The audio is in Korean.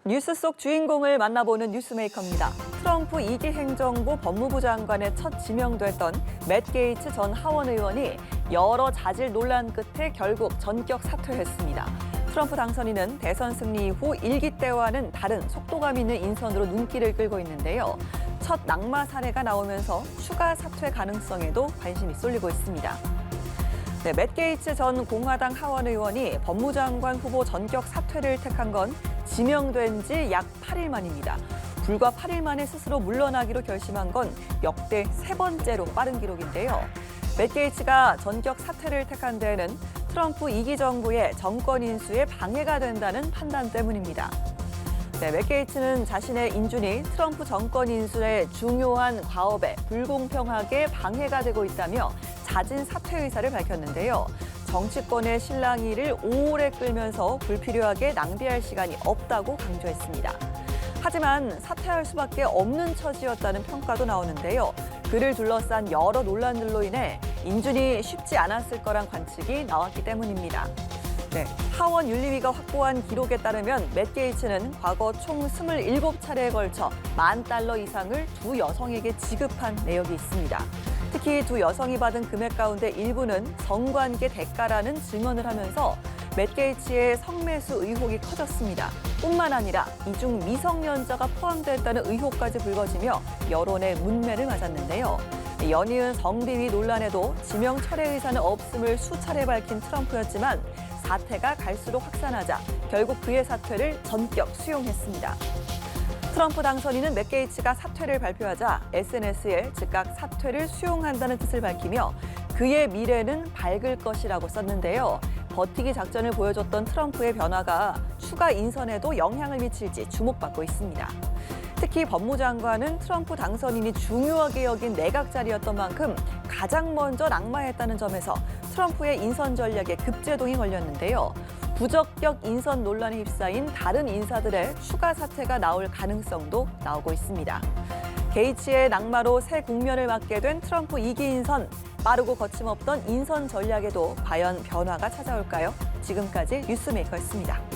뉴스 속 주인공을 만나보는 뉴스메이커입니다. 트럼프 2기 행정부 법무부 장관에 첫 지명됐던 맷 게이츠 전 하원 의원이 여러 자질 논란 끝에 결국 전격 사퇴했습니다. 트럼프 당선인은 대선 승리 이후 1기 때와는 다른 속도감 있는 인선으로 눈길을 끌고 있는데요. 첫 낙마 사례가 나오면서 추가 사퇴 가능성에도 관심이 쏠리고 있습니다. 맷 게이츠 전 공화당 하원 의원이 법무장관 후보 전격 사퇴를 택한 건 지명된 지 약 8일 만입니다. 불과 8일 만에 스스로 물러나기로 결심한 건 역대 세 번째로 빠른 기록인데요. 맷 게이츠가 전격 사퇴를 택한 데에는 트럼프 2기 정부의 정권 인수에 방해가 된다는 판단 때문입니다. 맷 게이츠는 자신의 인준이 트럼프 정권 인수의 중요한 과업에 불공평하게 방해가 되고 있다며 잦은 사퇴 의사를 밝혔는데요. 정치권의 실랑이를 오래 끌면서 불필요하게 낭비할 시간이 없다고 강조했습니다. 하지만 사퇴할 수밖에 없는 처지였다는 평가도 나오는데요. 그를 둘러싼 여러 논란들로 인해 인준이 쉽지 않았을 거란 관측이 나왔기 때문입니다. 하원 윤리위가 확보한 기록에 따르면 맷 게이츠는 과거 총 27차례에 걸쳐 $10,000 이상을 두 여성에게 지급한 내역이 있습니다. 특히 두 여성이 받은 금액 가운데 일부는 성관계 대가라는 증언을 하면서 맷 게이츠의 성매수 의혹이 커졌습니다. 뿐만 아니라 이중 미성년자가 포함됐다는 의혹까지 불거지며 여론의 문매를 맞았는데요. 연이은 성비위 논란에도 지명 철회 의사는 없음을 수차례 밝힌 트럼프였지만 사태가 갈수록 확산하자 결국 그의 사퇴를 전격 수용했습니다. 트럼프 당선인은 맷 게이츠가 사퇴를 발표하자 SNS에 즉각 사퇴를 수용한다는 뜻을 밝히며 그의 미래는 밝을 것이라고 썼는데요. 버티기 작전을 보여줬던 트럼프의 변화가 추가 인선에도 영향을 미칠지 주목받고 있습니다. 특히 법무장관은 트럼프 당선인이 중요하게 여긴 내각 자리였던 만큼 가장 먼저 낙마했다는 점에서 트럼프의 인선 전략에 급제동이 걸렸는데요. 부적격 인선 논란에 휩싸인 다른 인사들의 추가 사퇴가 나올 가능성도 나오고 있습니다. 게이츠의 낙마로 새 국면을 맞게 된 트럼프 2기 인선, 빠르고 거침없던 인선 전략에도 과연 변화가 찾아올까요? 지금까지 뉴스메이커였습니다.